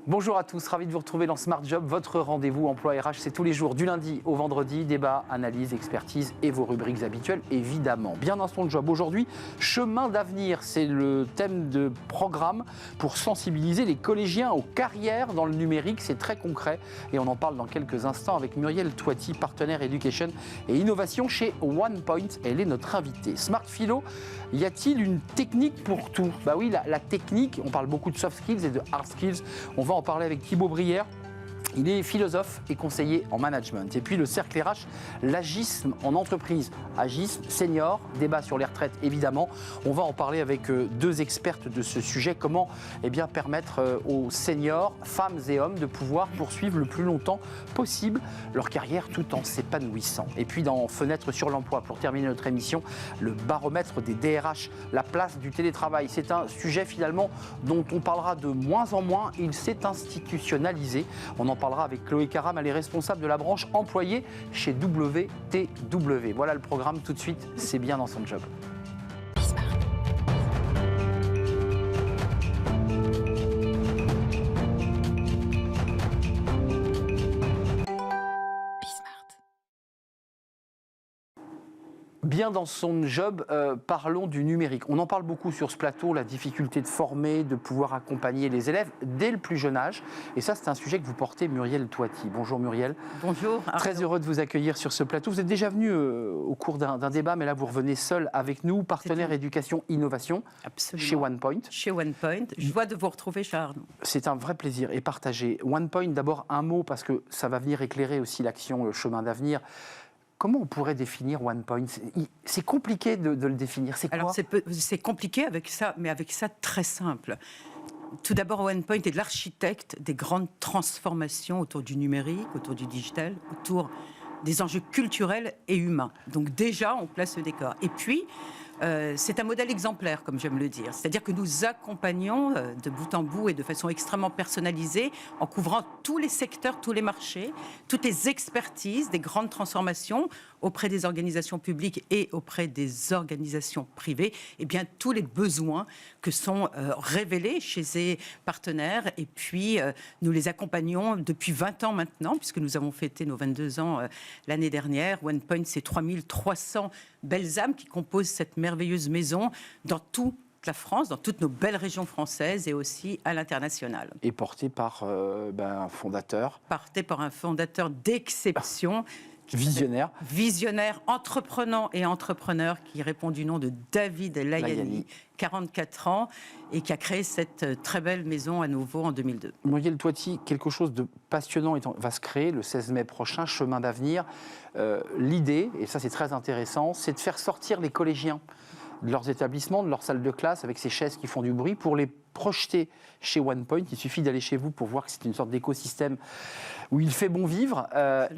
Bonjour à tous, ravi de vous retrouver dans Smart Job, votre rendez-vous emploi RH. C'est tous les jours du lundi au vendredi, débat, analyse, expertise et vos rubriques habituelles, évidemment. Bien dans son job aujourd'hui, chemin d'avenir, c'est le thème de programme pour sensibiliser les collégiens aux carrières dans le numérique. C'est très concret et on en parle dans quelques instants avec Muriel Toiti, partenaire éducation et innovation chez OnePoint. Elle est notre invitée. Smart Philo, y a-t-il une technique pour tout ? Bah oui, la technique, on parle beaucoup de soft skills et de hard skills. On va en parler avec Thibaut Brière. Il est philosophe et conseiller en management. Et puis le cercle RH, l'agisme en entreprise. Agisme, senior, débat sur les retraites évidemment. On va en parler avec deux expertes de ce sujet. Comment permettre aux seniors, femmes et hommes, de pouvoir poursuivre le plus longtemps possible leur carrière tout en s'épanouissant. Et puis dans Fenêtre sur l'emploi, pour terminer notre émission, le baromètre des DRH, la place du télétravail. C'est un sujet finalement dont on parlera de moins en moins. Il s'est institutionnalisé. On en parlera avec Chloé Caram, elle est responsable de la branche employée chez WTW. Voilà le programme tout de suite, c'est bien dans son job. Bien dans son job, parlons du numérique. On en parle beaucoup sur ce plateau, la difficulté de former, de pouvoir accompagner les élèves dès le plus jeune âge. Et ça, c'est un sujet que vous portez, Muriel Toiti. Bonjour Muriel. Bonjour. Très heureux de vous accueillir sur ce plateau. Vous êtes déjà venu au cours d'un débat, mais là, vous revenez seul avec nous, partenaire éducation-innovation chez OnePoint. Chez OnePoint. Joie de vous retrouver, Charles. C'est un vrai plaisir et partagé. OnePoint, d'abord un mot, parce que ça va venir éclairer aussi l'action, le chemin d'avenir. Comment on pourrait définir OnePoint ? C'est compliqué de le définir. C'est quoi ? Alors, c'est compliqué avec ça, mais avec ça, très simple. Tout d'abord, OnePoint est l'architecte des grandes transformations autour du numérique, autour du digital, autour des enjeux culturels et humains. Donc déjà, on place le décor. Et puis, c'est un modèle exemplaire, comme j'aime le dire. C'est-à-dire que nous accompagnons de bout en bout et de façon extrêmement personnalisée, en couvrant tous les secteurs, tous les marchés, toutes les expertises des grandes transformations auprès des organisations publiques et auprès des organisations privées, et bien tous les besoins que sont révélés chez ces partenaires. Et puis, nous les accompagnons depuis 20 ans maintenant, puisque nous avons fêté nos 22 ans l'année dernière. OnePoint, c'est 3300 belles âmes qui composent cette merveilleuse maison dans toute la France, dans toutes nos belles régions françaises et aussi à l'international. Et porté par un fondateur. Porté par un fondateur d'exception. Visionnaire, entreprenant et entrepreneur qui répond du nom de David Layani, 44 ans, et qui a créé cette très belle maison à nouveau en 2002. Muriel Toiti, quelque chose de passionnant va se créer le 16 mai prochain, chemin d'avenir. L'idée, et ça c'est très intéressant, c'est de faire sortir les collégiens de leurs établissements, de leurs salles de classe, avec ces chaises qui font du bruit, pour les projeter chez OnePoint. Il suffit d'aller chez vous pour voir que c'est une sorte d'écosystème où il fait bon vivre,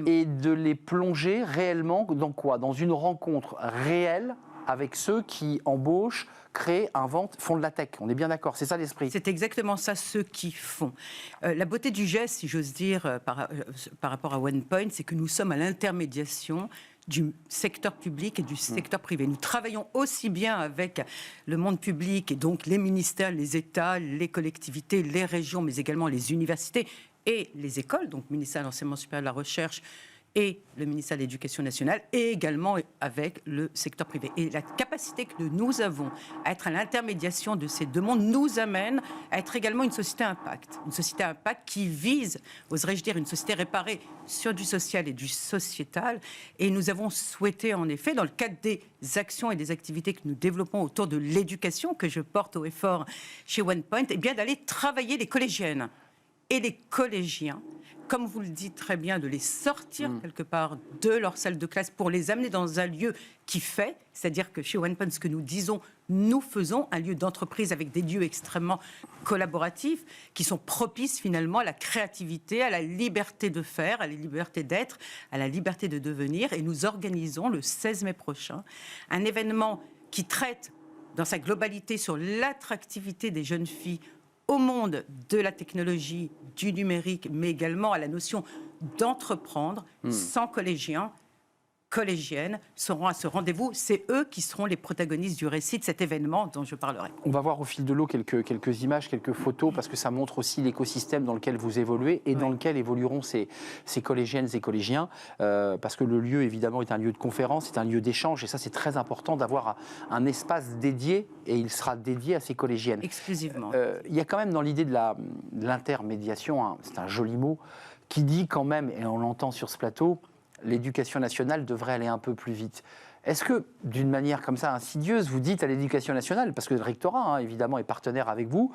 et de les plonger réellement dans quoi ? Dans une rencontre réelle avec ceux qui embauchent, créent, inventent, font de la tech. On est bien d'accord, c'est ça l'esprit. C'est exactement ça, ceux qui font. La beauté du geste, si j'ose dire, par rapport à OnePoint, c'est que nous sommes à l'intermédiation du secteur public et du secteur privé. Nous travaillons aussi bien avec le monde public, et donc les ministères, les États, les collectivités, les régions, mais également les universités et les écoles, donc le ministère de l'Enseignement supérieur et de la Recherche et le ministère de l'Éducation nationale, et également avec le secteur privé. Et la capacité que nous avons à être à l'intermédiation de ces deux mondes nous amène à être également une société à impact. Une société à impact qui vise, oserais-je dire, une société réparée sur du social et du sociétal. Et nous avons souhaité, en effet, dans le cadre des actions et des activités que nous développons autour de l'éducation, que je porte au effort chez OnePoint, eh bien d'aller travailler les collégiennes et les collégiens, comme vous le dites très bien, de les sortir quelque part de leur salle de classe pour les amener dans un lieu qui fait, c'est-à-dire que chez OnePoint, ce que nous disons, nous faisons un lieu d'entreprise avec des lieux extrêmement collaboratifs qui sont propices finalement à la créativité, à la liberté de faire, à la liberté d'être, à la liberté de devenir. Et nous organisons le 16 mai prochain un événement qui traite dans sa globalité sur l'attractivité des jeunes filles au monde de la technologie, du numérique, mais également à la notion d'entreprendre sans collégiens, collégiennes seront à ce rendez-vous. C'est eux qui seront les protagonistes du récit de cet événement dont je parlerai. On va voir au fil de l'eau quelques images, quelques photos, parce que ça montre aussi l'écosystème dans lequel vous évoluez et dans lequel évolueront ces collégiennes et collégiens, parce que le lieu, évidemment, est un lieu de conférence, c'est un lieu d'échange, et ça, c'est très important d'avoir un espace dédié, et il sera dédié à ces collégiennes. Exclusivement. Il y a quand même dans l'idée de l'intermédiation, hein, c'est un joli mot, qui dit quand même, et on l'entend sur ce plateau, l'éducation nationale devrait aller un peu plus vite. Est-ce que, d'une manière comme ça insidieuse, vous dites à l'éducation nationale, parce que le rectorat, hein, évidemment, est partenaire avec vous,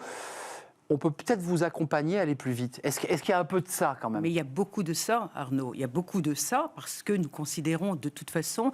on peut peut-être vous accompagner à aller plus vite. Est-ce qu'il y a un peu de ça quand même? Mais il y a beaucoup de ça, Arnaud. Il y a beaucoup de ça parce que nous considérons de toute façon,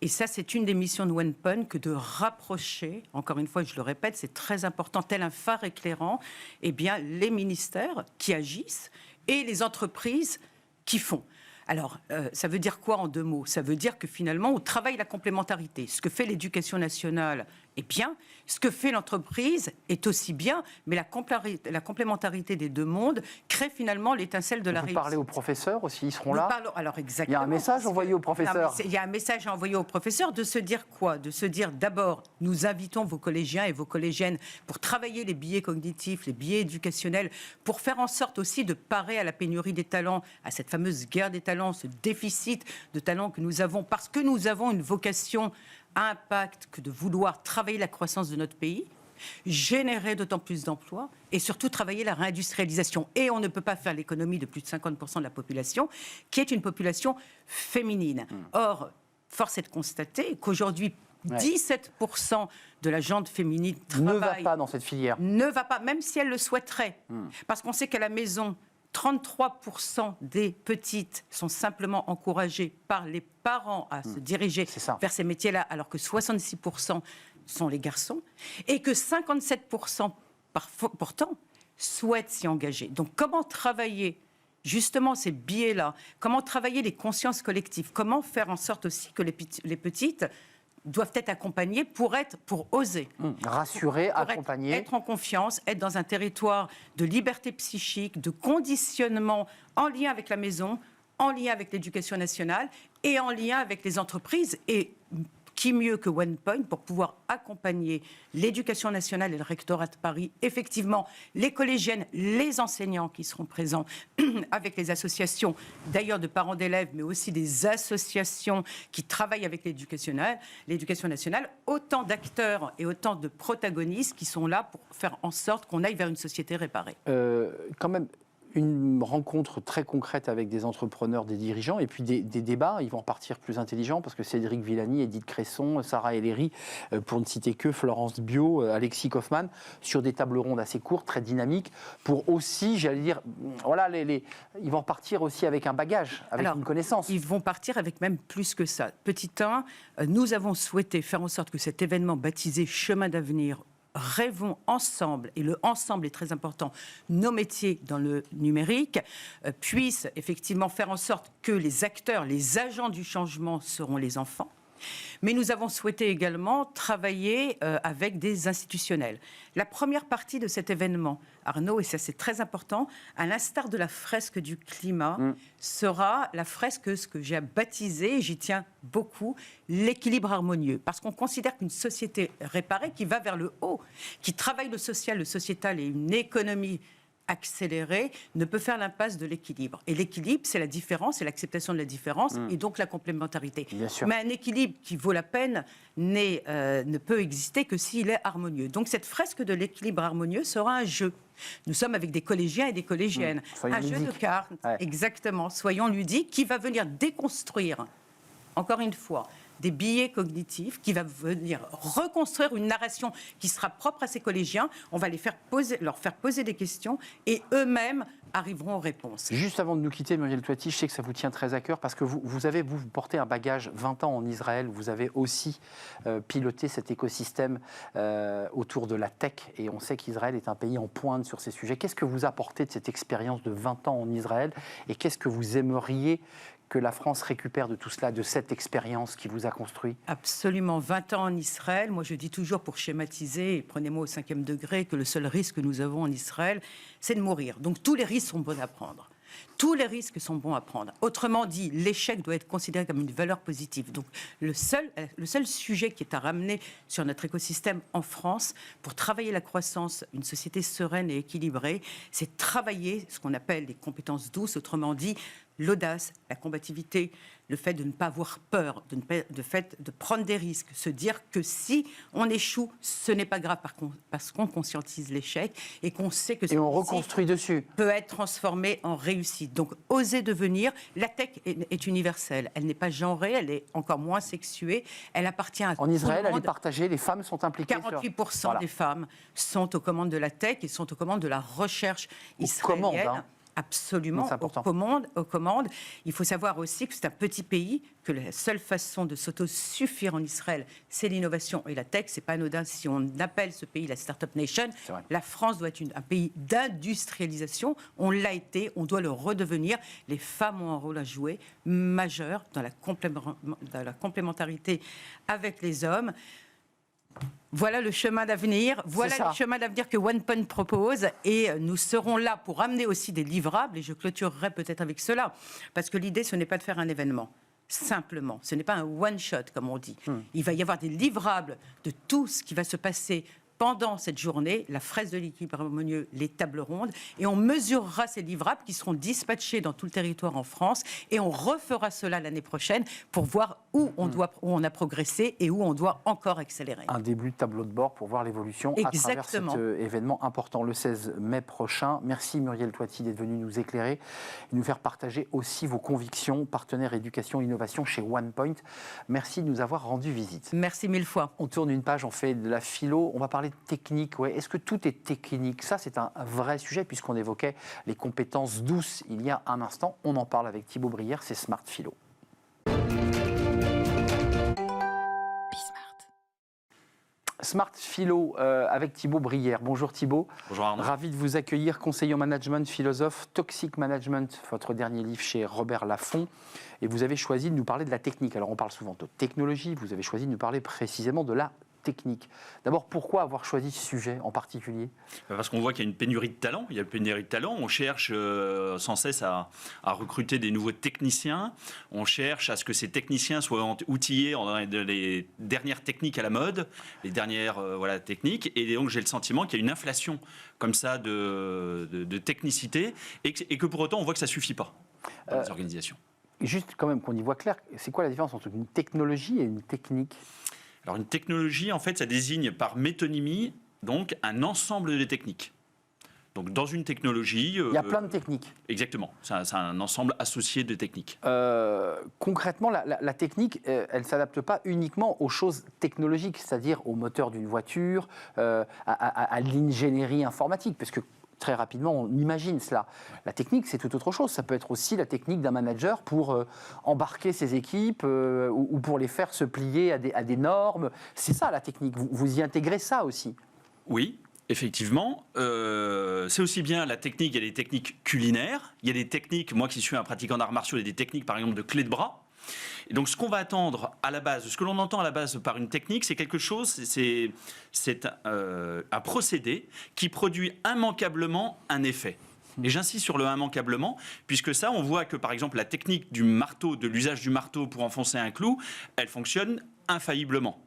et ça c'est une des missions de OnePoint, que de rapprocher, encore une fois je le répète, c'est très important, tel un phare éclairant, eh bien, les ministères qui agissent et les entreprises qui font. Alors, ça veut dire quoi en 2 mots? Ça veut dire que finalement, on travaille la complémentarité. Ce que fait l'éducation nationale est bien, ce que fait l'entreprise est aussi bien, mais la complémentarité des 2 mondes crée finalement l'étincelle de la réussite. Vous parlez aux professeurs aussi, ils seront là? Alors exactement. Il y a un message envoyé aux professeurs. Il y a un message envoyé aux professeurs de se dire quoi? De se dire d'abord, nous invitons vos collégiens et vos collégiennes pour travailler les biais cognitifs, les biais éducationnels, pour faire en sorte aussi de parer à la pénurie des talents, à cette fameuse guerre des talents, ce déficit de talents que nous avons, parce que nous avons une vocation à impact que de vouloir travailler la croissance de notre pays, générer d'autant plus d'emplois et surtout travailler la réindustrialisation. Et on ne peut pas faire l'économie de plus de 50% de la population, qui est une population féminine. Or, force est de constater qu'aujourd'hui, 17% de la gente féminine ne va pas dans cette filière. Ne va pas, même si elle le souhaiterait. Parce qu'on sait qu'à la maison, 33% des petites sont simplement encouragées par les parents à se diriger vers ces métiers-là, alors que 66% sont les garçons, et que 57% pourtant souhaitent s'y engager. Donc comment travailler justement ces biais-là? Comment travailler les consciences collectives? Comment faire en sorte aussi que les petites doivent être accompagnées pour oser. Rassurer, accompagner. Être en confiance, être dans un territoire de liberté psychique, de conditionnement en lien avec la maison, en lien avec l'éducation nationale et en lien avec les entreprises. Et qui mieux que OnePoint pour pouvoir accompagner l'éducation nationale et le rectorat de Paris, effectivement, les collégiennes, les enseignants qui seront présents avec les associations, d'ailleurs de parents d'élèves, mais aussi des associations qui travaillent avec l'éducation nationale, autant d'acteurs et autant de protagonistes qui sont là pour faire en sorte qu'on aille vers une société réparée. Quand même, une rencontre très concrète avec des entrepreneurs, des dirigeants, et puis des débats. Ils vont repartir plus intelligents parce que Cédric Villani, Edith Cresson, Sarah Ellery, pour ne citer que, Florence Bio, Alexis Kaufmann, sur des tables rondes assez courtes, très dynamiques, pour aussi, j'allais dire, voilà, ils vont repartir aussi avec un bagage, avec une connaissance. Ils vont partir avec même plus que ça. Petit 1, nous avons souhaité faire en sorte que cet événement baptisé Chemin d'avenir, rêvons ensemble, et le ensemble est très important, nos métiers dans le numérique, puissent effectivement faire en sorte que les acteurs, les agents du changement seront les enfants. Mais nous avons souhaité également travailler avec des institutionnels. La première partie de cet événement, Arnaud, et ça c'est très important, à l'instar de la fresque du climat, sera la fresque, ce que j'ai baptisé, j'y tiens beaucoup, l'équilibre harmonieux. Parce qu'on considère qu'une société réparée, qui va vers le haut, qui travaille le social, le sociétal et une économie accélérée, ne peut faire l'impasse de l'équilibre. Et l'équilibre, c'est la différence, c'est l'acceptation de la différence et donc la complémentarité. Mais un équilibre qui vaut la peine ne peut exister que s'il est harmonieux. Donc cette fresque de l'équilibre harmonieux sera un jeu. Nous sommes avec des collégiens et des collégiennes. Un jeu de cartes, exactement, soyons ludiques, qui va venir déconstruire, encore une fois, des biais cognitifs, qui va venir reconstruire une narration qui sera propre à ces collégiens. On va leur faire poser des questions et eux-mêmes arriveront aux réponses. Juste avant de nous quitter, Muriel Toiti, je sais que ça vous tient très à cœur parce que vous portez un bagage 20 ans en Israël. Vous avez aussi piloté cet écosystème autour de la tech et on sait qu'Israël est un pays en pointe sur ces sujets. Qu'est-ce que vous apportez de cette expérience de 20 ans en Israël et qu'est-ce que vous aimeriez que la France récupère de tout cela, de cette expérience qui vous a construit? Absolument. 20 ans en Israël. Moi, je dis toujours, pour schématiser, et prenez-moi au 5e degré, que le seul risque que nous avons en Israël, c'est de mourir. Donc, tous les risques sont bons à prendre. Tous les risques sont bons à prendre. Autrement dit, l'échec doit être considéré comme une valeur positive. Donc le seul sujet qui est à ramener sur notre écosystème en France pour travailler la croissance, une société sereine et équilibrée, c'est travailler ce qu'on appelle les compétences douces, autrement dit l'audace, la combativité, le fait de ne pas avoir peur, de prendre des risques, se dire que si on échoue, ce n'est pas grave parce qu'on conscientise l'échec et qu'on sait que et on reconstruit dessus. Peut être transformé en réussite. Donc, oser devenir. La tech est universelle. Elle n'est pas genrée, elle est encore moins sexuée. Elle appartient à tout le monde. En Israël, elle est partagée, les femmes sont impliquées. 48% des femmes sont aux commandes de la tech et sont aux commandes de la recherche israélienne. Aux commandes, Absolument, aux commandes. Il faut savoir aussi que c'est un petit pays, que la seule façon de s'autosuffire en Israël, c'est l'innovation et la tech. C'est pas anodin si on appelle ce pays la Startup Nation. La France doit être un pays d'industrialisation. On l'a été, on doit le redevenir. Les femmes ont un rôle à jouer majeur dans la complémentarité avec les hommes. Voilà le chemin d'avenir, voilà le chemin d'avenir que OnePoint propose et nous serons là pour amener aussi des livrables et je clôturerai peut-être avec cela parce que l'idée ce n'est pas de faire un événement. Simplement, ce n'est pas un one-shot comme on dit. Il va y avoir des livrables de tout ce qui va se passer pendant cette journée, la fraise de l'équipe harmonieux, les tables rondes, et on mesurera ces livrables qui seront dispatchés dans tout le territoire en France, et on refera cela l'année prochaine pour voir où on a progressé et où on doit encore accélérer. Un début de tableau de bord pour voir l'évolution à travers cet événement important le 16 mai prochain. Merci Muriel Toiti d'être venue nous éclairer et nous faire partager aussi vos convictions, partenaire éducation innovation chez OnePoint. Merci de nous avoir rendu visite. Merci mille fois. On tourne une page, on fait de la philo, on va parler de technique. Ouais. Est-ce que tout est technique? Ça, c'est un vrai sujet puisqu'on évoquait les compétences douces il y a un instant. On en parle avec Thibaut Brière, c'est Smart Philo. Smart Philo avec Thibaut Brière. Bonjour Thibaut. Bonjour Arnaud. Ravi de vous accueillir, conseiller en management, philosophe, Toxic Management, votre dernier livre chez Robert Laffont. Et vous avez choisi de nous parler de la technique. Alors on parle souvent de technologie, vous avez choisi de nous parler précisément de la technique. D'abord, pourquoi avoir choisi ce sujet en particulier? Parce qu'on voit qu'il y a une pénurie de talent. Il y a une pénurie de talent. On cherche sans cesse à recruter des nouveaux techniciens. On cherche à ce que ces techniciens soient outillés dans les dernières techniques à la mode, les dernières techniques. Et donc, j'ai le sentiment qu'il y a une inflation comme ça de technicité et que pour autant, on voit que ça ne suffit pas dans les organisations. Juste quand même qu'on y voit clair, c'est quoi la différence entre une technologie et une technique? Alors une technologie, en fait, ça désigne par métonymie donc un ensemble de techniques. Donc dans une technologie... il y a plein de techniques. Exactement, c'est un ensemble associé de techniques. Concrètement, la technique, elle ne s'adapte pas uniquement aux choses technologiques, c'est-à-dire au moteur d'une voiture, à l'ingénierie informatique, parce que très rapidement, on imagine cela. La technique, c'est tout autre chose. Ça peut être aussi la technique d'un manager pour embarquer ses équipes ou pour les faire se plier à des normes. C'est ça, la technique. Vous y intégrez ça aussi. Oui, effectivement. C'est aussi bien la technique, il y a des techniques culinaires. Il y a des techniques, moi qui suis un pratiquant d'arts martiaux, il y a des techniques, par exemple, de clés de bras. Et donc, ce qu'on va attendre à la base, ce que l'on entend à la base par une technique, c'est quelque chose, c'est un procédé qui produit immanquablement un effet. Et j'insiste sur le immanquablement, puisque ça, on voit que, par exemple, la technique du marteau, de l'usage du marteau pour enfoncer un clou, elle fonctionne infailliblement.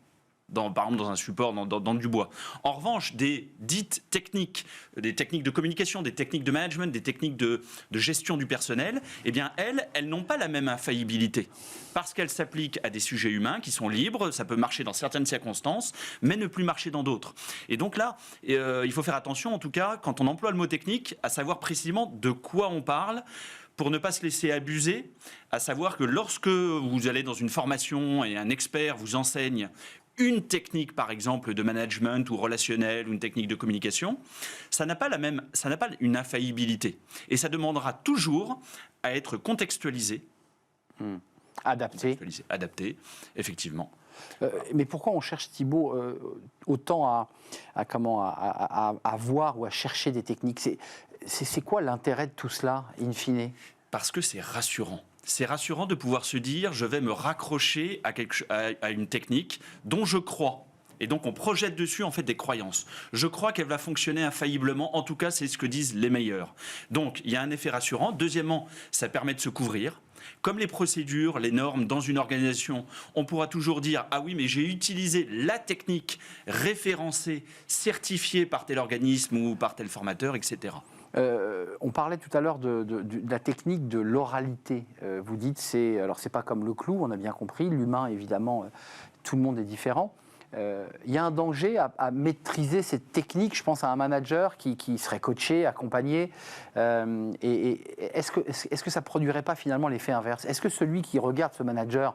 Par exemple dans un support, dans du bois. En revanche, des dites techniques, des techniques de communication, des techniques de management, des techniques de gestion du personnel, eh bien, elles n'ont pas la même infaillibilité. Parce qu'elles s'appliquent à des sujets humains qui sont libres, ça peut marcher dans certaines circonstances, mais ne plus marcher dans d'autres. Et donc là, il faut faire attention, en tout cas, quand on emploie le mot technique, à savoir précisément de quoi on parle, pour ne pas se laisser abuser, à savoir que lorsque vous allez dans une formation et un expert vous enseigne une technique, par exemple, de management ou relationnel, ou une technique de communication, ça n'a pas une infaillibilité. Et ça demandera toujours à être contextualisé. Adapté, effectivement. Mais pourquoi on cherche, Thibaut, autant à voir ou à chercher des techniques? C'est quoi l'intérêt de tout cela, in fine? Parce que c'est rassurant. C'est rassurant de pouvoir se dire, je vais me raccrocher à une technique dont je crois Et donc on projette dessus en fait des croyances. Je crois qu'elle va fonctionner infailliblement, en tout cas c'est ce que disent les meilleurs. Donc il y a un effet rassurant. Deuxièmement, ça permet de se couvrir. Comme les procédures, les normes dans une organisation, on pourra toujours dire « Ah oui, mais j'ai utilisé la technique référencée, certifiée par tel organisme ou par tel formateur, etc. » On parlait tout à l'heure de la technique de l'oralité. Vous dites, c'est pas comme le clou, on a bien compris. L'humain, évidemment, tout le monde est différent. Il y a un danger à maîtriser cette technique. Je pense à un manager qui serait coaché, accompagné. Est-ce que ça ne produirait pas finalement l'effet inverse? Est-ce que celui qui regarde ce manager,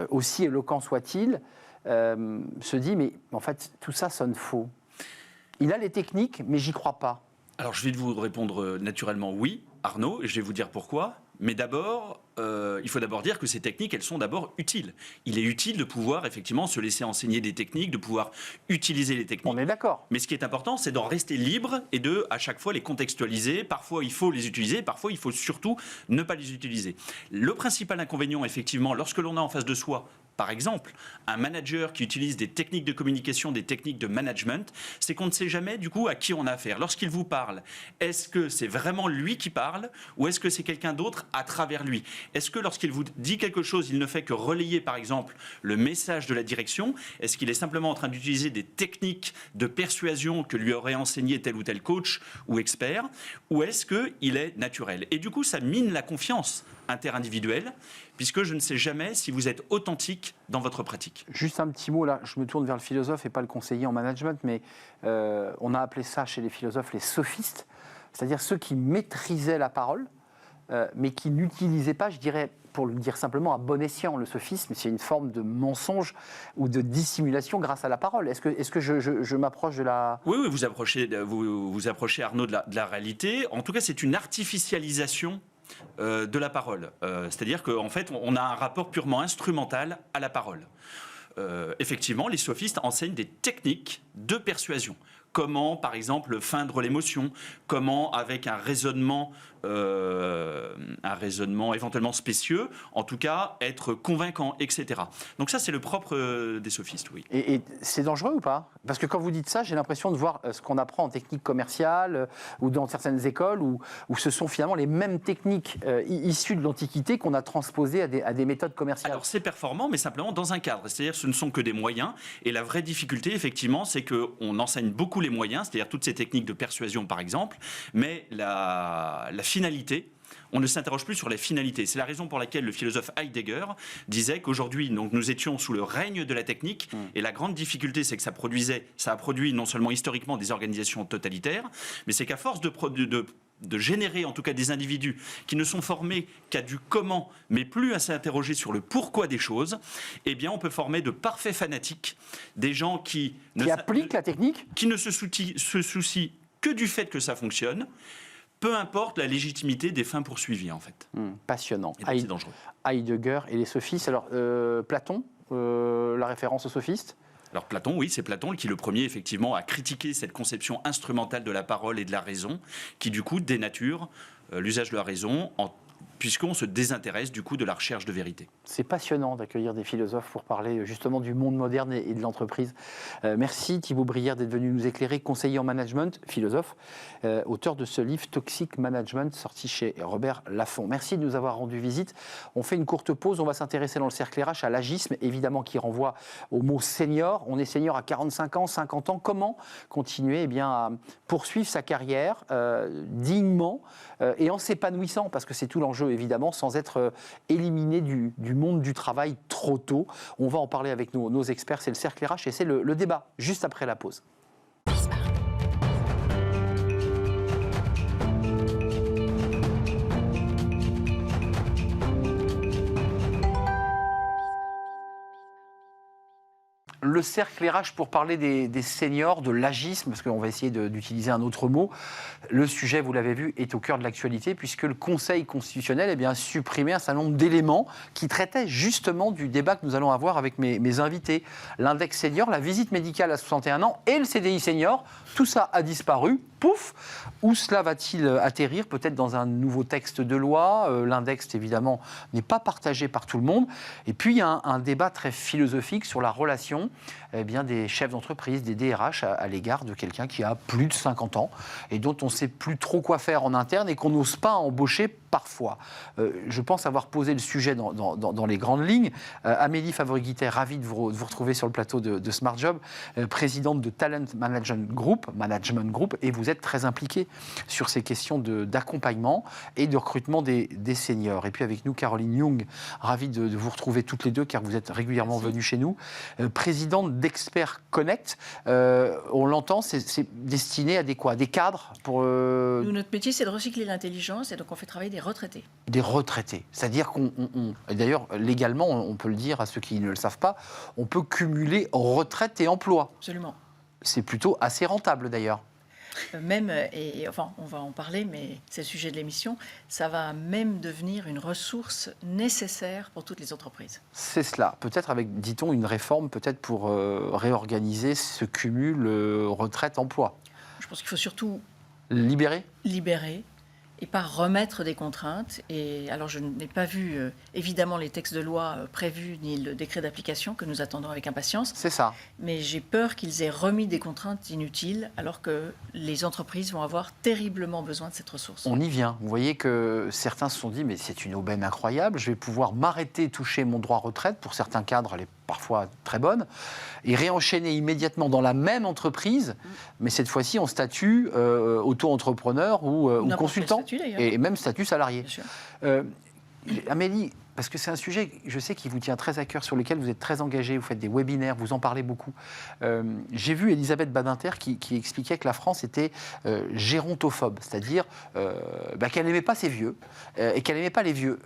aussi éloquent soit-il, se dit, mais en fait, tout ça sonne faux. Il a les techniques, mais j'y crois pas. Alors je vais vous répondre naturellement oui, Arnaud, et je vais vous dire pourquoi. Mais d'abord, il faut d'abord dire que ces techniques, elles sont d'abord utiles. Il est utile de pouvoir effectivement se laisser enseigner des techniques, de pouvoir utiliser les techniques. On est d'accord. Mais ce qui est important, c'est d'en rester libre et de, à chaque fois, les contextualiser. Parfois, il faut les utiliser. Parfois, il faut surtout ne pas les utiliser. Le principal inconvénient, effectivement, lorsque l'on a en face de soi, par exemple, un manager qui utilise des techniques de communication, des techniques de management, c'est qu'on ne sait jamais du coup à qui on a affaire. Lorsqu'il vous parle, est-ce que c'est vraiment lui qui parle ou est-ce que c'est quelqu'un d'autre à travers lui? Est-ce que lorsqu'il vous dit quelque chose, il ne fait que relayer par exemple le message de la direction? Est-ce qu'il est simplement en train d'utiliser des techniques de persuasion que lui aurait enseigné tel ou tel coach ou expert? Ou est-ce qu'il est naturel? Et du coup, ça mine la confiance interindividuelle, puisque je ne sais jamais si vous êtes authentique dans votre pratique. Juste un petit mot, là, je me tourne vers le philosophe et pas le conseiller en management, mais on a appelé ça chez les philosophes les sophistes, c'est-à-dire ceux qui maîtrisaient la parole, mais qui n'utilisaient pas, je dirais, pour le dire simplement, à bon escient. Le sophisme, c'est une forme de mensonge ou de dissimulation grâce à la parole. Est-ce que je m'approche de la... Oui, vous approchez, Arnaud, de la réalité. En tout cas, c'est une artificialisation de la parole. C'est-à-dire qu'en fait, on a un rapport purement instrumental à la parole. Effectivement, les sophistes enseignent des techniques de persuasion. Comment, par exemple, feindre l'émotion, comment, avec un raisonnement éventuellement spécieux, en tout cas, être convaincant, etc. Donc ça, c'est le propre des sophistes, oui. Et c'est dangereux ou pas? Parce que quand vous dites ça, j'ai l'impression de voir ce qu'on apprend en technique commerciale ou dans certaines écoles où ce sont finalement les mêmes techniques issues de l'Antiquité qu'on a transposées à des méthodes commerciales. Alors c'est performant, mais simplement dans un cadre. C'est-à-dire que ce ne sont que des moyens. Et la vraie difficulté, effectivement, c'est qu'on enseigne beaucoup les moyens, c'est-à-dire toutes ces techniques de persuasion, par exemple, mais la finalité, on ne s'interroge plus sur la finalité. C'est la raison pour laquelle le philosophe Heidegger disait qu'aujourd'hui, nous étions sous le règne de la technique, et la grande difficulté, c'est que ça a produit non seulement historiquement des organisations totalitaires, mais c'est qu'à force de générer en tout cas des individus qui ne sont formés qu'à du comment, mais plus à s'interroger sur le pourquoi des choses, eh bien on peut former de parfaits fanatiques, des gens qui appliquent la technique, qui ne se soucient que du fait que ça fonctionne, peu importe la légitimité des fins poursuivies, en fait. Passionnant. C'est dangereux. Heidegger et les sophistes. Alors, Platon, la référence aux sophistes? Alors Platon, oui, c'est Platon qui, le premier, effectivement, a critiqué cette conception instrumentale de la parole et de la raison, qui, du coup, dénature l'usage de la raison puisqu'on se désintéresse du coup de la recherche de vérité. C'est passionnant d'accueillir des philosophes pour parler justement du monde moderne et de l'entreprise. Merci Thibaut Brière d'être venu nous éclairer, conseiller en management, philosophe, auteur de ce livre Toxic Management, sorti chez Robert Laffont. Merci de nous avoir rendu visite. On fait une courte pause, on va s'intéresser dans le cercle RH à l'agisme, évidemment qui renvoie au mot senior. On est senior à 45 ans, 50 ans. Comment continuer à poursuivre sa carrière dignement et en s'épanouissant, parce que c'est tout l'enjeu évidemment, sans être éliminé du monde du travail trop tôt. On va en parler avec nos experts, c'est le cercle RH et c'est le débat juste après la pause. Le cercle RH pour parler des seniors, de l'agisme, parce qu'on va essayer d'utiliser un autre mot. Le sujet, vous l'avez vu, est au cœur de l'actualité puisque le Conseil constitutionnel a supprimé un certain nombre d'éléments qui traitaient justement du débat que nous allons avoir avec mes invités. L'index senior, la visite médicale à 61 ans et le CDI senior, tout ça a disparu. Pouf! Où cela va-t-il atterrir? Peut-être dans un nouveau texte de loi. L'index, évidemment, n'est pas partagé par tout le monde. Et puis, il y a un débat très philosophique sur la relation pression des chefs d'entreprise, des DRH à l'égard de quelqu'un qui a plus de 50 ans et dont on ne sait plus trop quoi faire en interne et qu'on n'ose pas embaucher parfois. Je pense avoir posé le sujet dans les grandes lignes. Amélie Favori-Guittet, ravie de vous retrouver sur le plateau de Smart Job, présidente de Talent Management Group, et vous êtes très impliquée sur ces questions d'accompagnement et de recrutement des seniors. Et puis avec nous, Caroline Young, ravie de vous retrouver toutes les deux, car vous êtes régulièrement venues chez nous. Présidente d'Expert Connect, on l'entend, c'est destiné à des cadres pour... Nous, notre métier, c'est de recycler l'intelligence, et donc on fait travailler des retraités. Des retraités, c'est-à-dire et d'ailleurs, légalement, on peut le dire à ceux qui ne le savent pas, on peut cumuler retraite et emploi. Absolument. C'est plutôt assez rentable d'ailleurs. Même, enfin, on va en parler, mais c'est le sujet de l'émission, ça va même devenir une ressource nécessaire pour toutes les entreprises. C'est cela. Peut-être avec, dit-on, une réforme peut-être pour réorganiser ce cumul retraite-emploi. Je pense qu'il faut surtout... Libérer et pas remettre des contraintes. Et alors, je n'ai pas vu, évidemment, les textes de loi prévus, ni le décret d'application que nous attendons avec impatience. C'est ça. Mais j'ai peur qu'ils aient remis des contraintes inutiles, alors que les entreprises vont avoir terriblement besoin de cette ressource. On y vient. Vous voyez que certains se sont dit, mais c'est une aubaine incroyable, je vais pouvoir m'arrêter, toucher mon droit à retraite. Pour certains cadres, elle est parfois très bonne, et réenchaîner immédiatement dans la même entreprise, mais cette fois-ci en statut auto-entrepreneur ou consultant, et même statut salarié. Bien sûr. Amélie, parce que c'est un sujet, je sais, qui vous tient très à cœur, sur lequel vous êtes très engagée, vous faites des webinaires, vous en parlez beaucoup. J'ai vu Elisabeth Badinter qui expliquait que la France était gérontophobe, c'est-à-dire qu'elle n'aimait pas ses vieux et qu'elle n'aimait pas les vieux.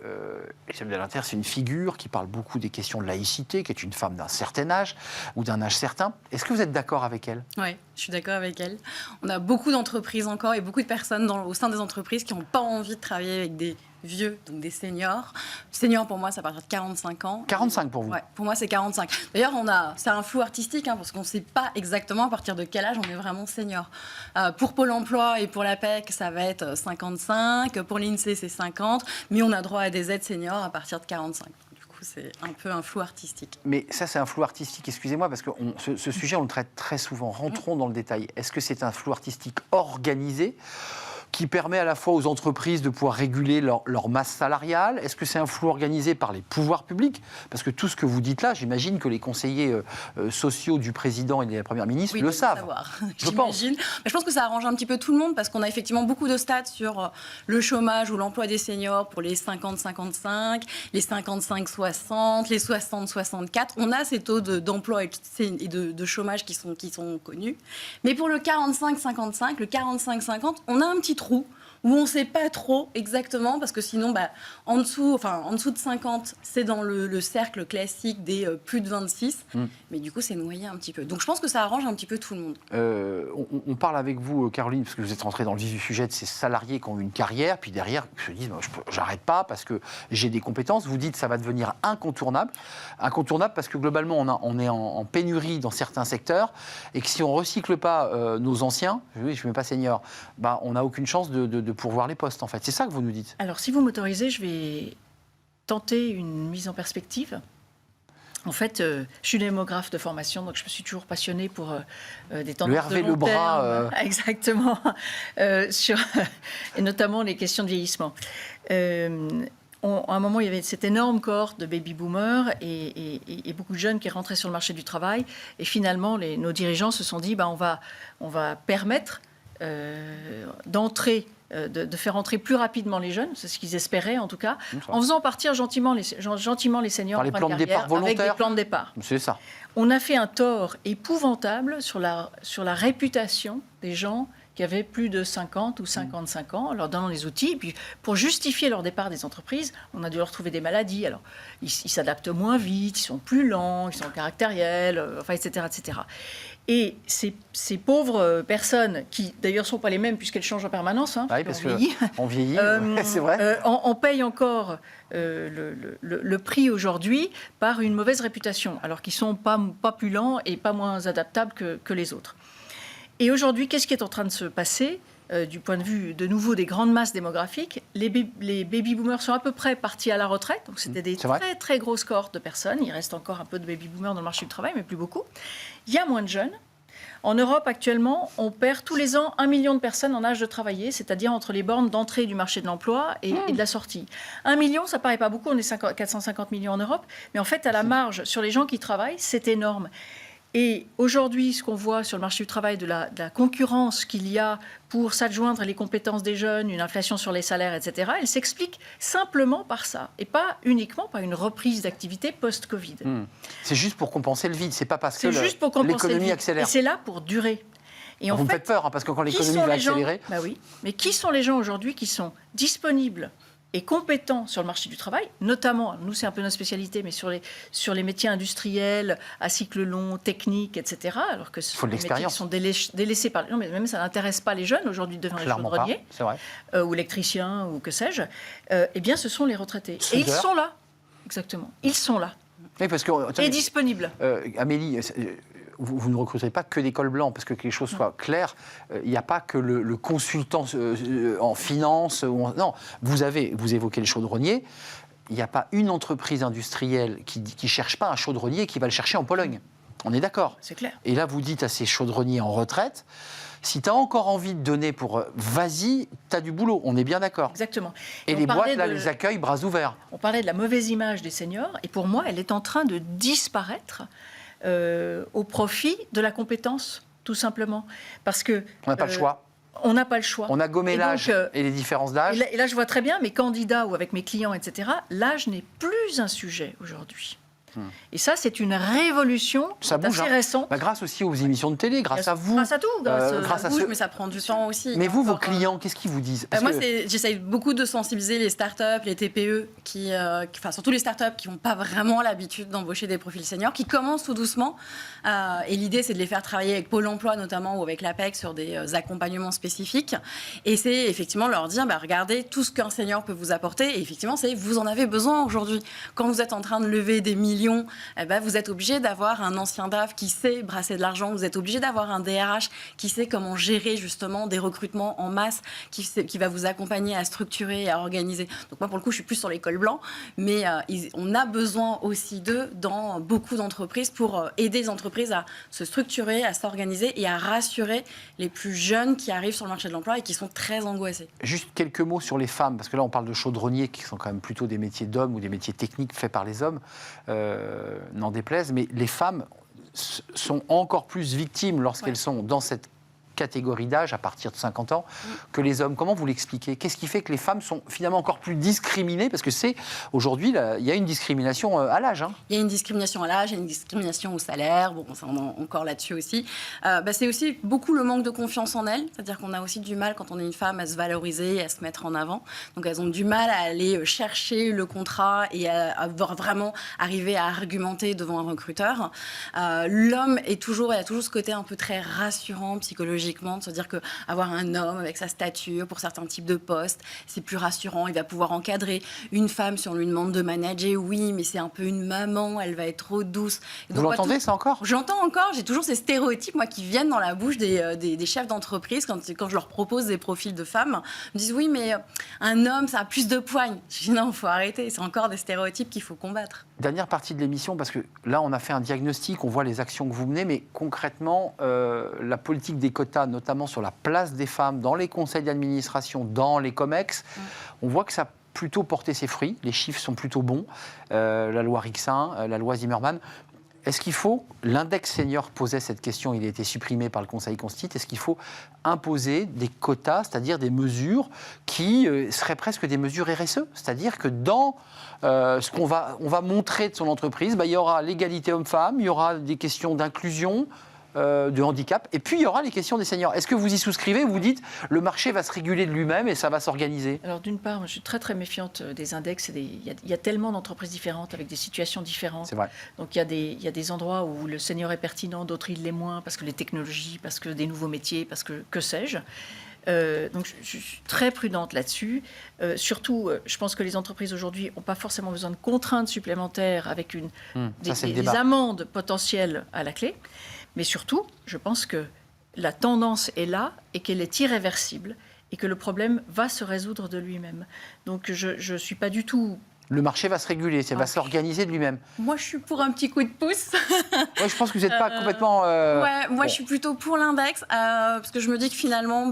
Elisabeth Badinter, c'est une figure qui parle beaucoup des questions de laïcité, qui est une femme d'un certain âge ou d'un âge certain. Est-ce que vous êtes d'accord avec elle ? Oui, je suis d'accord avec elle. On a beaucoup d'entreprises encore et beaucoup de personnes au sein des entreprises qui n'ont pas envie de travailler avec des vieux, donc des seniors. Seniors, pour moi, c'est à partir de 45 ans. 45 pour vous ? Ouais, pour moi, c'est 45. D'ailleurs, c'est un flou artistique, parce qu'on ne sait pas exactement à partir de quel âge on est vraiment senior. Pour Pôle emploi et pour l'APEC, ça va être 55. Pour l'INSEE, c'est 50. Mais on a droit à des aides seniors à partir de 45. Du coup, c'est un peu un flou artistique. Mais ça, c'est un flou artistique, excusez-moi, parce que ce sujet, on le traite très souvent. Rentrons dans le détail. Est-ce que c'est un flou artistique organisé qui permet à la fois aux entreprises de pouvoir réguler leur masse salariale? Est-ce que c'est un flou organisé par les pouvoirs publics? Parce que tout ce que vous dites là, j'imagine que les conseillers sociaux du président et de la première ministre le savent. Savoir. Je pense. Mais je pense que ça arrange un petit peu tout le monde, parce qu'on a effectivement beaucoup de stats sur le chômage ou l'emploi des seniors pour les 50-55, les 55-60, les 60-64. On a ces taux d'emploi et de chômage qui sont connus. Mais pour le 45-55, le 45-50, on a un petit trou où on ne sait pas trop exactement, parce que sinon, en dessous de 50, c'est dans le cercle classique des plus de 26, mais du coup, c'est noyé un petit peu. Donc, je pense que ça arrange un petit peu tout le monde. On parle avec vous, Caroline, parce que vous êtes rentrée dans le vif du sujet de ces salariés qui ont une carrière, puis derrière, se disent, j'arrête pas parce que j'ai des compétences. Vous dites, ça va devenir incontournable. Incontournable parce que globalement, on est en pénurie dans certains secteurs, et que si on ne recycle pas nos anciens, oui, je ne mets pas senior, on n'a aucune chance de pourvoir les postes, en fait. C'est ça que vous nous dites. Alors, si vous m'autorisez, je vais tenter une mise en perspective. En fait, je suis démographe de formation, donc je me suis toujours passionnée pour des tendances de long terme. Exactement. Et notamment les questions de vieillissement. À un moment, il y avait cette énorme cohorte de baby-boomers et beaucoup de jeunes qui rentraient sur le marché du travail. Et finalement, nos dirigeants se sont dit, on va permettre de faire entrer plus rapidement les jeunes, c'est ce qu'ils espéraient en tout cas, en faisant partir gentiment les seniors par les plans de départ volontaires, avec des plans de départ. C'est ça. On a fait un tort épouvantable sur la réputation des gens qui avaient plus de 50 ou 55 ans, en leur donnant les outils. Et puis, pour justifier leur départ des entreprises, on a dû leur trouver des maladies. Alors, ils s'adaptent moins vite, ils sont plus lents, ils sont caractériels, etc., etc. Et ces pauvres personnes, qui d'ailleurs ne sont pas les mêmes puisqu'elles changent en permanence, oui, parce qu'on vieillit, c'est vrai. On paye encore le prix aujourd'hui par une mauvaise réputation, alors qu'ils ne sont pas plus lents et pas moins adaptables que les autres. Et aujourd'hui, qu'est-ce qui est en train de se passer ? du point de vue de nouveau des grandes masses démographiques, les baby-boomers sont à peu près partis à la retraite, donc c'était des très très grosses cohortes de personnes. Il reste encore un peu de baby-boomers dans le marché du travail, mais plus beaucoup. Il y a moins de jeunes. En Europe, actuellement, on perd tous les ans 1 million de personnes en âge de travailler, c'est-à-dire entre les bornes d'entrée du marché de l'emploi et de la sortie. 1 million, ça paraît pas beaucoup, on est 450 millions en Europe, mais en fait, à la marge, sur les gens qui travaillent, c'est énorme. Et aujourd'hui, ce qu'on voit sur le marché du travail, de la concurrence qu'il y a pour s'adjoindre les compétences des jeunes, une inflation sur les salaires, etc., elle s'explique simplement par ça, et pas uniquement par une reprise d'activité post-Covid. C'est juste pour compenser le vide, c'est pas parce que l'économie accélère. Et c'est là pour durer. Et vous me faites peur, parce que quand l'économie va accélérer... Bah oui, mais qui sont les gens aujourd'hui qui sont disponibles et compétents sur le marché du travail, notamment, nous c'est un peu notre spécialité, mais sur les métiers industriels, à cycle long, techniques, etc., alors que ce sont des métiers qui sont délaissés par... Non, mais même ça n'intéresse pas les jeunes aujourd'hui de devenir chaudronniers, ou électriciens, ou que sais-je, eh bien ce sont les retraités. Et ils sont là, exactement, ils sont là. Oui, parce que, et disponibles. Amélie... Vous ne recruterez pas que des cols blancs, parce que les choses soient claires, il n'y a pas que le consultant en finance. Non, vous évoquez le chaudronnier. Il n'y a pas une entreprise industrielle qui ne cherche pas un chaudronnier qui va le chercher en Pologne. On est d'accord. C'est clair. Et là, vous dites à ces chaudronniers en retraite, si tu as encore envie de donner pour vas-y, tu as du boulot. On est bien d'accord. Exactement. Et les boîtes, là, les accueillent bras ouverts. On parlait de la mauvaise image des seniors, et pour moi, elle est en train de disparaître. Au profit de la compétence, tout simplement. Parce que... On n'a pas le choix. On n'a pas le choix. On a gommé l'âge et les différences d'âge. Et là, je vois très bien mes candidats ou avec mes clients, etc. L'âge n'est plus un sujet aujourd'hui. Et ça, c'est une révolution assez récente. Grâce aussi aux émissions de télé, grâce à vous. Grâce à tout. Grâce à bouge, mais ça prend du temps aussi. Mais vous, vos clients, qu'est-ce qu'ils vous disent? Moi, j'essaye beaucoup de sensibiliser les startups, les TPE, surtout les startups qui n'ont pas vraiment l'habitude d'embaucher des profils seniors, qui commencent tout doucement. Et l'idée, c'est de les faire travailler avec Pôle emploi, notamment, ou avec l'APEC, sur des accompagnements spécifiques. Et c'est effectivement leur dire, regardez tout ce qu'un senior peut vous apporter. Et effectivement, vous en avez besoin aujourd'hui. Quand vous êtes en train de lever des millions, vous êtes obligé d'avoir un ancien DAF qui sait brasser de l'argent, vous êtes obligé d'avoir un DRH qui sait comment gérer justement des recrutements en masse, qui va vous accompagner à structurer et à organiser. Donc moi, pour le coup, je suis plus sur les cols blancs, mais on a besoin aussi d'eux dans beaucoup d'entreprises pour aider les entreprises à se structurer, à s'organiser et à rassurer les plus jeunes qui arrivent sur le marché de l'emploi et qui sont très angoissés. Juste quelques mots sur les femmes, parce que là, on parle de chaudronniers qui sont quand même plutôt des métiers d'hommes ou des métiers techniques faits par les hommes. N'en déplaise, mais les femmes sont encore plus victimes lorsqu'elles sont dans cette catégorie d'âge à partir de 50 ans que les hommes. Comment vous l'expliquez? Qu'est-ce qui fait que les femmes sont finalement encore plus discriminées? Parce que aujourd'hui, il y a une discrimination à l'âge. Il y a une discrimination à l'âge, il y a une discrimination au salaire, on est encore là-dessus aussi. C'est aussi beaucoup le manque de confiance en elles, c'est-à-dire qu'on a aussi du mal quand on est une femme à se valoriser, à se mettre en avant. Donc elles ont du mal à aller chercher le contrat et à vraiment arriver à argumenter devant un recruteur. L'homme il a toujours ce côté un peu très rassurant psychologiquement, de se dire qu'avoir un homme avec sa stature pour certains types de postes, c'est plus rassurant, il va pouvoir encadrer. Une femme, si on lui demande de manager, oui, mais c'est un peu une maman, elle va être trop douce. Et vous l'entendez, ça encore? J'entends encore, j'ai toujours ces stéréotypes, moi, qui viennent dans la bouche des chefs d'entreprise quand je leur propose des profils de femmes. Ils me disent, oui, mais un homme, ça a plus de poigne. Je dis, non, il faut arrêter, c'est encore des stéréotypes qu'il faut combattre. Dernière partie de l'émission, parce que là, on a fait un diagnostic, on voit les actions que vous menez, mais concrètement, la politique des quotas, notamment sur la place des femmes dans les conseils d'administration, dans les COMEX, on voit que ça a plutôt porté ses fruits. Les chiffres sont plutôt bons. La loi Rixain, la loi Zimmermann. Est-ce qu'il faut, l'index senior posait cette question, il a été supprimé par le Conseil constitutionnel, est-ce qu'il faut imposer des quotas, c'est-à-dire des mesures qui seraient presque des mesures RSE? C'est-à-dire que dans ce qu'on va montrer de son entreprise, il y aura l'égalité homme-femme, il y aura des questions d'inclusion, de handicap, et puis il y aura les questions des seniors. Est-ce que vous y souscrivez? Vous dites le marché va se réguler de lui-même et ça va s'organiser? Alors d'une part, moi, je suis très très méfiante des index. Il y a tellement d'entreprises différentes avec des situations différentes. C'est vrai. Donc il y a des endroits où le senior est pertinent, d'autres il l'est moins, parce que les technologies, parce que des nouveaux métiers, parce que sais-je. Donc je suis très prudente là-dessus. Surtout, je pense que les entreprises aujourd'hui n'ont pas forcément besoin de contraintes supplémentaires avec des amendes potentielles à la clé. Mais surtout, je pense que la tendance est là et qu'elle est irréversible et que le problème va se résoudre de lui-même. Donc je ne suis pas du tout... Le marché va se réguler, ça va s'organiser de lui-même. Moi, je suis pour un petit coup de pouce. Ouais, je pense que vous n'êtes pas complètement... Ouais, moi, bon. je suis plutôt pour l'index, parce que je me dis que finalement,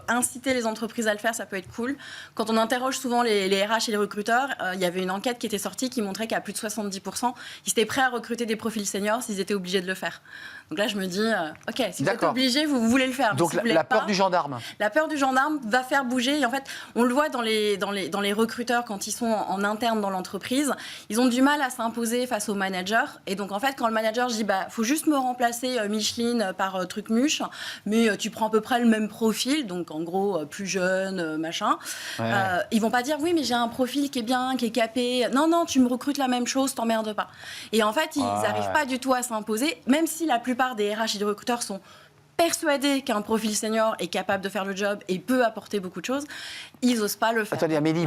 inciter les entreprises à le faire, ça peut être cool. Quand on interroge souvent les RH et les recruteurs, il y avait une enquête qui était sortie qui montrait qu'à plus de 70%, ils étaient prêts à recruter des profils seniors s'ils étaient obligés de le faire. Donc là, je me dis, OK, si vous êtes obligés, vous voulez le faire. Donc si la peur du gendarme. La peur du gendarme va faire bouger. Et en fait, on le voit dans les recruteurs quand ils sont en interne dans l'entreprise. Ils ont du mal à s'imposer face au manager. Et donc, en fait, quand le manager dit, faut juste me remplacer Micheline par Trucmuche, mais tu prends à peu près le même profil, donc en gros, plus jeune, machin. Ouais. Ils vont pas dire, oui, mais j'ai un profil qui est bien, qui est capé. Non, tu me recrutes la même chose, t'emmerdes pas. Et en fait, ils n'arrivent pas du tout à s'imposer, même si la plupart des RH et des recruteurs sont persuadés qu'un profil senior est capable de faire le job et peut apporter beaucoup de choses, ils n'osent pas le faire. Attendez, Amélie,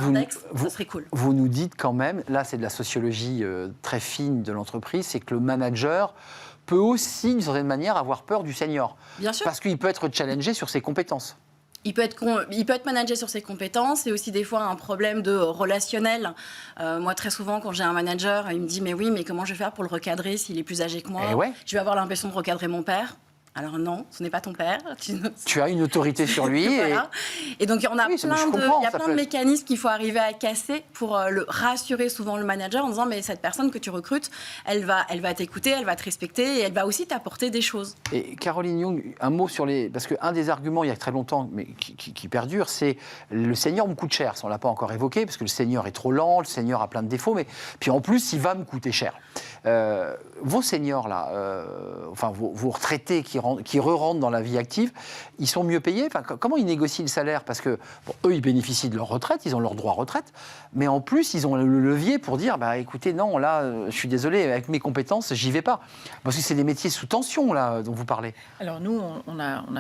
ça serait cool. Vous nous dites quand même, là c'est de la sociologie très fine de l'entreprise, c'est que le manager peut aussi, d'une certaine manière, avoir peur du senior. Bien sûr. Parce qu'il peut être challengé sur ses compétences. Il peut être managé sur ses compétences. C'est aussi des fois un problème de relationnel. Moi, très souvent, quand j'ai un manager, il me dit « Mais oui, mais comment je vais faire pour le recadrer s'il est plus âgé que moi ? Je vais avoir l'impression de recadrer mon père. » Alors non, ce n'est pas ton père. Tu as une autorité sur lui. Voilà. Et donc, on a plein de mécanismes qu'il faut arriver à casser pour le rassurer souvent le manager en disant « Mais cette personne que tu recrutes, elle va t'écouter, elle va te respecter et elle va aussi t'apporter des choses. » Et Caroline Young, un mot sur les... Parce qu'un des arguments, il y a très longtemps, mais qui perdure, c'est le senior me coûte cher. Ça, on ne l'a pas encore évoqué, parce que le senior est trop lent, le senior a plein de défauts, mais puis en plus, il va me coûter cher. Vos seniors, là, vos retraités qui re-rentrent dans la vie active, ils sont mieux payés. Comment ils négocient le salaire ? Parce que eux, ils bénéficient de leur retraite, ils ont leur droit à retraite, mais en plus, ils ont le levier pour dire, écoutez, non, là, je suis désolé, avec mes compétences, j'y vais pas. Parce que c'est des métiers sous tension, là, dont vous parlez. Alors nous,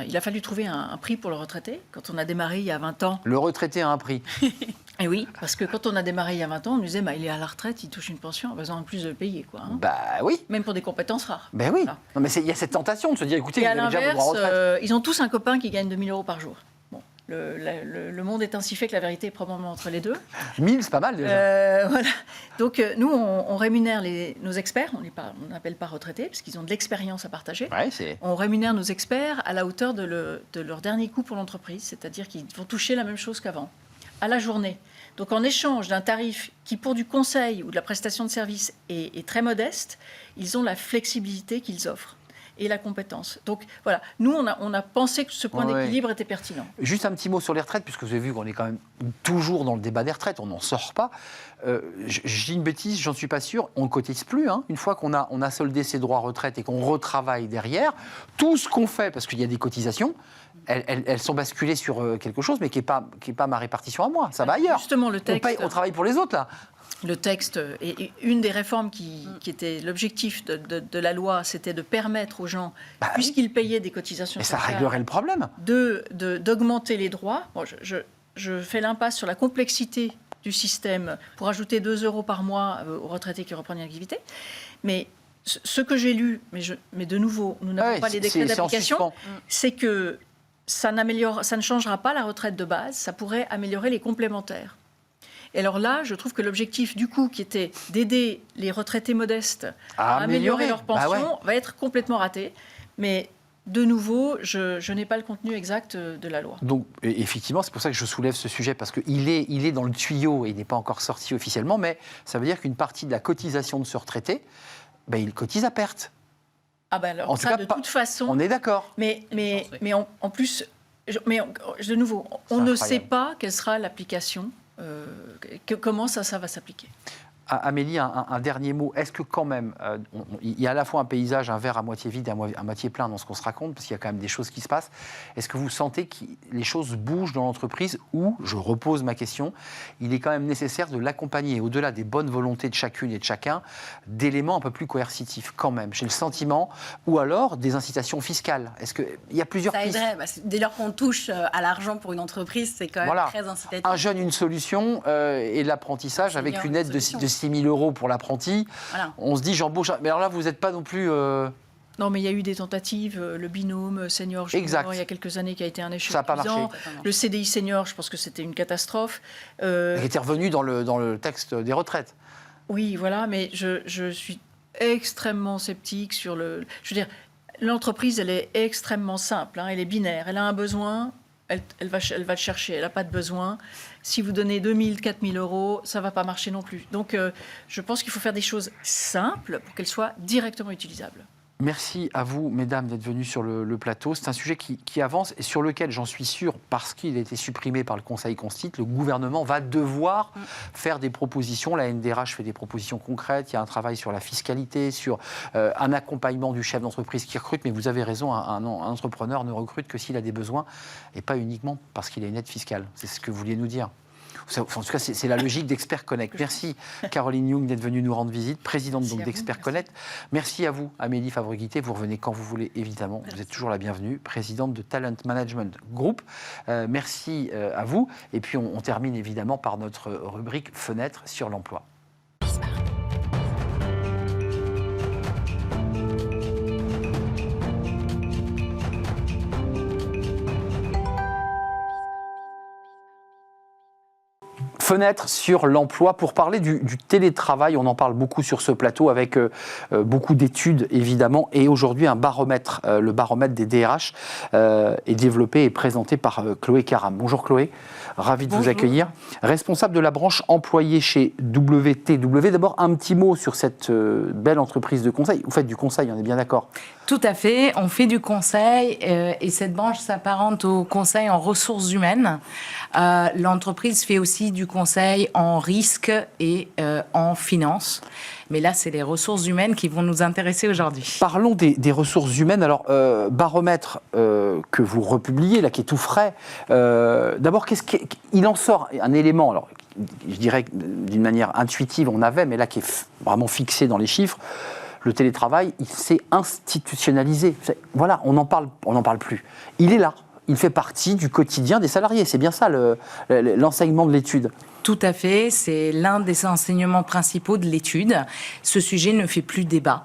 il a fallu trouver un prix pour le retraité. Quand on a démarré il y a 20 ans... Le retraité a un prix. Et oui, parce que quand on a démarré il y a 20 ans, on nous disait, il est à la retraite, il touche une pension, on a besoin en plus de le payer, quoi. Oui. Même pour des compétences rares. Oui. Voilà. Non, mais il y a cette tentation de se dire, écoutez, et vous avez déjà vos droits à retraite. Ils ont tous un copain qui gagne 2 000 € par jour. Bon, le monde est ainsi fait que la vérité est probablement entre les deux. 1000, c'est pas mal déjà. Voilà. Donc nous, on rémunère nos experts, on n'appelle pas retraités, parce qu'ils ont de l'expérience à partager. Ouais, on rémunère nos experts à la hauteur de leur dernier coût pour l'entreprise, c'est-à-dire qu'ils vont toucher la même chose qu'avant, à la journée. Donc en échange d'un tarif qui, pour du conseil ou de la prestation de service, est très modeste, ils ont la flexibilité qu'ils offrent et la compétence. Donc voilà, nous, on a pensé que ce point d'équilibre était pertinent. Juste un petit mot sur les retraites, puisque vous avez vu qu'on est quand même toujours dans le débat des retraites, on n'en sort pas. Je dis une bêtise, j'en suis pas sûr, on ne cotise plus. Une fois qu'on a soldé ses droits à retraite et qu'on retravaille derrière, tout ce qu'on fait, parce qu'il y a des cotisations, elles sont basculées sur quelque chose, mais qui n'est pas ma répartition à moi. Ça va ailleurs. Justement, le texte... On travaille pour les autres, là. Le texte, et une des réformes qui était l'objectif de la loi, c'était de permettre aux gens, puisqu'ils payaient des cotisations sociales... Et ça sociales, réglerait le problème. D'augmenter les droits. Bon, je fais l'impasse sur la complexité du système pour ajouter 2 € par mois aux retraités qui reprennent une activité. Mais ce que j'ai lu, mais de nouveau, nous n'avons pas les décrets d'application, c'est que ça ne changera pas la retraite de base, ça pourrait améliorer les complémentaires. Et alors là, je trouve que l'objectif, du coup, qui était d'aider les retraités modestes à améliorer leur pension, va être complètement raté. Mais de nouveau, je n'ai pas le contenu exact de la loi. Donc, effectivement, c'est pour ça que je soulève ce sujet, parce qu'il est dans le tuyau et il n'est pas encore sorti officiellement, mais ça veut dire qu'une partie de la cotisation de ce retraité, il cotise à perte. Alors, en ça, de toute façon... On est d'accord. Mais en plus, de nouveau, on ne sait pas quelle sera l'application. Comment ça va s'appliquer. Amélie, un dernier mot. Est-ce que quand même, il y a à la fois un paysage, un verre à moitié vide et à moitié plein dans ce qu'on se raconte, parce qu'il y a quand même des choses qui se passent. Est-ce que vous sentez que les choses bougent dans l'entreprise ou, je repose ma question, il est quand même nécessaire de l'accompagner, au-delà des bonnes volontés de chacune et de chacun, d'éléments un peu plus coercitifs quand même, j'ai le sentiment, ou alors des incitations fiscales. Est-ce qu'il y a plusieurs pistes ? Ça aiderait. Dès lors qu'on touche à l'argent pour une entreprise, c'est quand même très incitatif. Un jeune, une solution, et l'apprentissage avec une aide de 6 000 € pour l'apprenti. Voilà. On se dit, j'embauche. Mais alors là, vous n'êtes pas non plus. Non, mais il y a eu des tentatives, le binôme senior-junior, Exact. il y a quelques années, qui a été un échec. Ça n'a pas marché. Le CDI senior, je pense que c'était une catastrophe. Qui était revenu dans le texte des retraites. Oui, voilà, mais je suis extrêmement sceptique sur le... Je veux dire, l'entreprise, elle est extrêmement simple, elle est binaire. Elle a un besoin, elle va le chercher. Elle n'a pas de besoin. Si vous donnez 2 000, 4 000 euros, ça ne va pas marcher non plus. Donc, je pense qu'il faut faire des choses simples pour qu'elles soient directement utilisables. Merci à vous, mesdames, d'être venues sur le plateau. C'est un sujet qui avance et sur lequel, j'en suis sûr, parce qu'il a été supprimé par le Conseil constitue, le gouvernement va devoir faire des propositions. La NDRH fait des propositions concrètes. Il y a un travail sur la fiscalité, sur un accompagnement du chef d'entreprise qui recrute. Mais vous avez raison, un entrepreneur ne recrute que s'il a des besoins et pas uniquement parce qu'il a une aide fiscale. C'est ce que vous vouliez nous dire. En tout cas, c'est la logique d'Expert Connect. Merci Caroline Young d'être venue nous rendre visite, présidente d'Expert Connect. Merci à vous, Amélie Favre-Guittet. Vous revenez quand vous voulez, évidemment. Vous êtes toujours la bienvenue, présidente de Talent Management Group. Merci à vous. Et puis, on termine évidemment par notre rubrique Fenêtre sur l'emploi. Fenêtre sur l'emploi pour parler du télétravail. On en parle beaucoup sur ce plateau avec beaucoup d'études évidemment et aujourd'hui un baromètre, le baromètre des DRH est développé et présenté par Chloé Caram. Bonjour Chloé, ravi de vous accueillir. Responsable de la branche employée chez WTW. D'abord un petit mot sur cette belle entreprise de conseil. Vous faites du conseil, on est bien d'accord? Tout à fait, on fait du conseil et cette branche s'apparente au conseil en ressources humaines. L'entreprise fait aussi du conseil en risque et en finance. Mais là, c'est les ressources humaines qui vont nous intéresser aujourd'hui. Parlons des ressources humaines. Alors, baromètre que vous republiez, là, qui est tout frais. D'abord, il en sort un élément, alors, je dirais d'une manière intuitive, on avait, mais là, qui est vraiment fixé dans les chiffres. Le télétravail, il s'est institutionnalisé. Voilà, on n'en parle plus. Il est là. Il fait partie du quotidien des salariés. C'est bien ça l'enseignement de l'étude. Tout à fait. C'est l'un des enseignements principaux de l'étude. Ce sujet ne fait plus débat.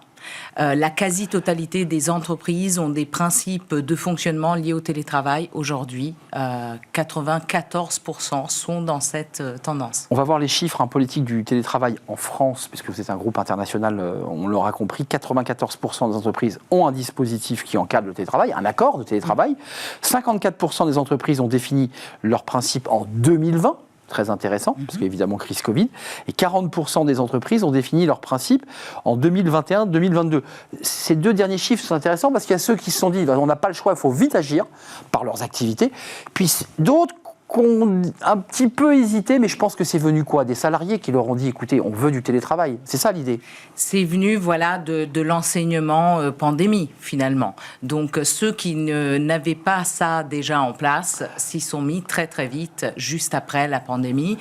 La quasi-totalité des entreprises ont des principes de fonctionnement liés au télétravail. Aujourd'hui, 94% sont dans cette tendance. On va voir les chiffres politiques du télétravail en France, puisque vous êtes un groupe international, on l'aura compris. 94% des entreprises ont un dispositif qui encadre le télétravail, un accord de télétravail. 54% des entreprises ont défini leurs principes en 2020. Très intéressant, parce qu'évidemment, crise Covid. Et 40% des entreprises ont défini leurs principes en 2021-2022. Ces deux derniers chiffres sont intéressants parce qu'il y a ceux qui se sont dit on n'a pas le choix, il faut vite agir par leurs activités. Puis d'autres qui ont un petit peu hésité, mais je pense que c'est venu quoi? Des salariés qui leur ont dit écoutez, on veut du télétravail. C'est ça l'idée? C'est venu de l'enseignement pandémie, finalement. Donc ceux qui n'avaient pas ça déjà en place s'y sont mis très très vite, juste après la pandémie.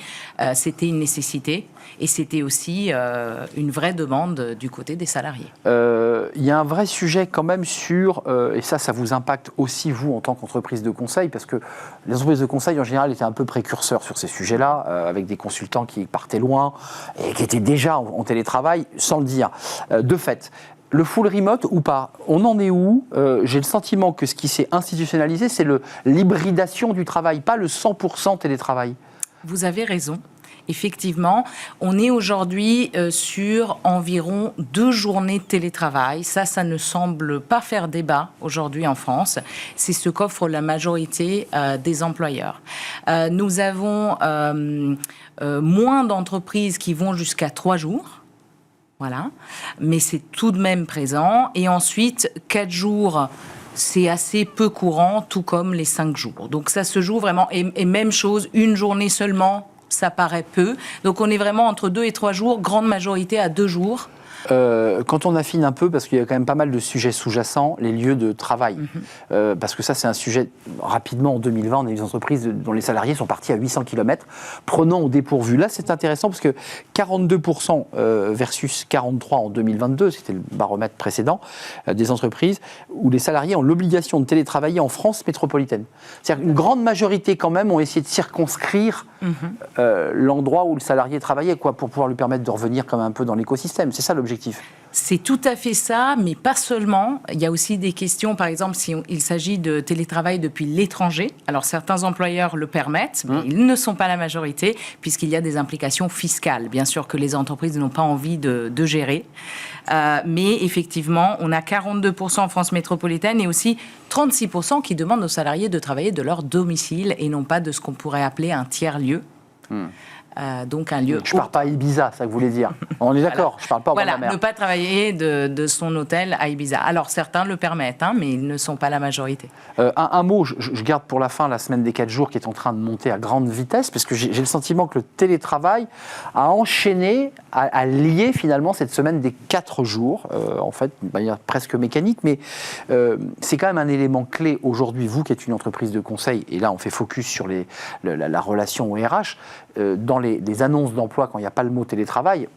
C'était une nécessité. Et c'était aussi une vraie demande du côté des salariés. Il y a un vrai sujet quand même sur, et ça vous impacte aussi vous en tant qu'entreprise de conseil, parce que les entreprises de conseil en général étaient un peu précurseurs sur ces sujets-là, avec des consultants qui partaient loin et qui étaient déjà en télétravail, sans le dire. De fait, le full remote ou pas, on en est où? J'ai le sentiment que ce qui s'est institutionnalisé, c'est l'hybridation du travail, pas le 100% télétravail. Vous avez raison. Effectivement, on est aujourd'hui sur environ 2 journées de télétravail. Ça ne semble pas faire débat aujourd'hui en France. C'est ce qu'offre la majorité des employeurs. Nous avons moins d'entreprises qui vont jusqu'à 3 jours. Voilà. Mais c'est tout de même présent. Et ensuite, 4 jours... c'est assez peu courant, tout comme les 5 jours. Donc ça se joue vraiment. Et même chose, une journée seulement, ça paraît peu. Donc on est vraiment entre 2 et 3 jours, grande majorité à 2 jours. Quand on affine un peu, parce qu'il y a quand même pas mal de sujets sous-jacents, les lieux de travail. Parce que ça, c'est un sujet, rapidement, en 2020, on a des entreprises dont les salariés sont partis à 800 km, prenant au dépourvu. Là, c'est intéressant parce que 42% versus 43% en 2022, c'était le baromètre précédent, des entreprises où les salariés ont l'obligation de télétravailler en France métropolitaine. C'est-à-dire qu'une grande majorité, quand même, ont essayé de circonscrire l'endroit où le salarié travaillait, pour pouvoir lui permettre de revenir comme un peu dans l'écosystème. C'est ça l'objectif. l'objectif. C'est tout à fait ça, mais pas seulement. Il y a aussi des questions, par exemple, il s'agit de télétravail depuis l'étranger. Alors, certains employeurs le permettent, mais ils ne sont pas la majorité, puisqu'il y a des implications fiscales, bien sûr, que les entreprises n'ont pas envie de gérer. Mais effectivement, on a 42% en France métropolitaine et aussi 36% qui demandent aux salariés de travailler de leur domicile et non pas de ce qu'on pourrait appeler un tiers-lieu. Donc un lieu. Je ne pars pas à Ibiza, ça que vous voulez dire. On est d'accord, je ne parle pas au bord de la mer. Ne pas travailler de son hôtel à Ibiza. Alors certains le permettent, mais ils ne sont pas la majorité. Un mot, je garde pour la fin la semaine des 4 jours qui est en train de monter à grande vitesse, parce que j'ai le sentiment que le télétravail a enchaîné, a lié finalement cette semaine des 4 jours, en fait, de manière presque mécanique, mais c'est quand même un élément clé aujourd'hui, vous qui êtes une entreprise de conseil, et là on fait focus sur la relation au RH, dans les annonces d'emploi, quand il n'y a pas le mot télétravail,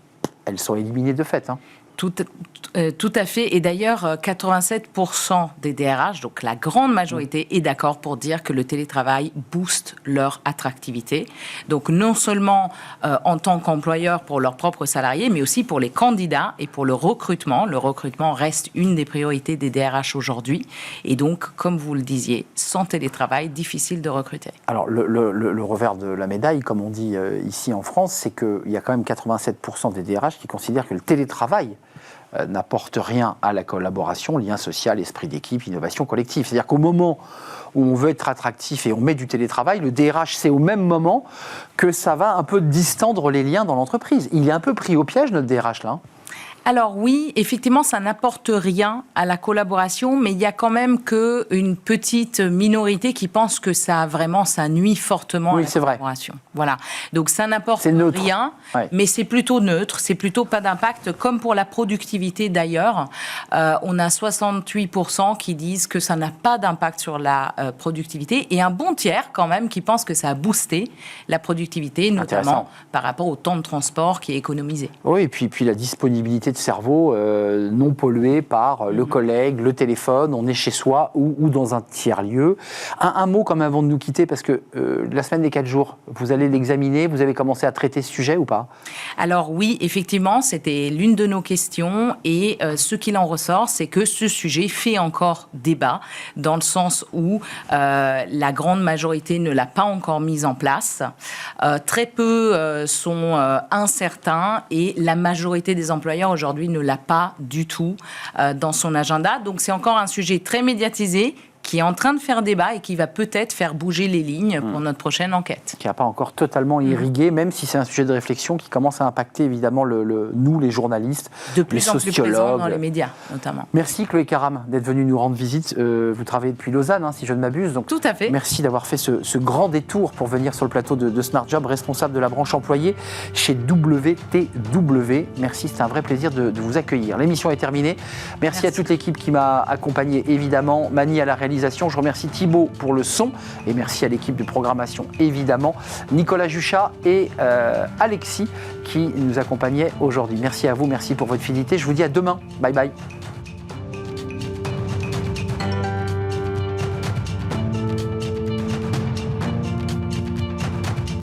elles sont éliminées de fait. Tout à fait. Et d'ailleurs, 87% des DRH, donc la grande majorité, est d'accord pour dire que le télétravail booste leur attractivité. Donc non seulement en tant qu'employeur pour leurs propres salariés, mais aussi pour les candidats et pour le recrutement. Le recrutement reste une des priorités des DRH aujourd'hui. Et donc, comme vous le disiez, sans télétravail, difficile de recruter. Alors, le revers de la médaille, comme on dit ici en France, c'est qu'il y a quand même 87% des DRH qui considèrent que le télétravail n'apporte rien à la collaboration, lien social, esprit d'équipe, innovation collective. C'est-à-dire qu'au moment où on veut être attractif et on met du télétravail, le DRH sait au même moment que ça va un peu distendre les liens dans l'entreprise. Il est un peu pris au piège, notre DRH, là. Alors oui, effectivement, ça n'apporte rien à la collaboration, mais il y a quand même qu'une petite minorité qui pense que ça nuit fortement à la collaboration. Voilà. Donc ça n'apporte rien, mais c'est plutôt neutre, c'est plutôt pas d'impact, comme pour la productivité d'ailleurs. On a 68% qui disent que ça n'a pas d'impact sur la productivité, et un bon tiers quand même qui pense que ça a boosté la productivité, notamment par rapport au temps de transport qui est économisé. Oui, et puis la disponibilité de cerveau non pollué par le collègue, le téléphone, on est chez soi ou dans un tiers-lieu. Un mot quand même avant de nous quitter, parce que la semaine des 4 jours, vous allez l'examiner, vous avez commencé à traiter ce sujet ou pas? Alors oui, effectivement, c'était l'une de nos questions, et ce qu'il en ressort, c'est que ce sujet fait encore débat, dans le sens où la grande majorité ne l'a pas encore mis en place. Très peu sont incertains, et la majorité des employeurs aujourd'hui ne l'a pas du tout dans son agenda. Donc c'est encore un sujet très médiatisé qui est en train de faire débat et qui va peut-être faire bouger les lignes pour notre prochaine enquête. Qui n'a pas encore totalement irrigué, même si c'est un sujet de réflexion qui commence à impacter évidemment nous, les journalistes, de plus les en sociologues. plus présent dans les médias, notamment. Merci Chloé Caram d'être venue nous rendre visite. Vous travaillez depuis Lausanne, si je ne m'abuse. Donc, tout à fait. Merci d'avoir fait ce grand détour pour venir sur le plateau de Smart Job, responsable de la branche employée chez WTW. Merci, c'était un vrai plaisir de vous accueillir. L'émission est terminée. Merci à toute l'équipe qui m'a accompagné, évidemment. Mani à la réalisation. Je remercie Thibaut pour le son et merci à l'équipe de programmation, évidemment. Nicolas Juchat et Alexis qui nous accompagnaient aujourd'hui. Merci à vous, merci pour votre fidélité. Je vous dis à demain. Bye bye.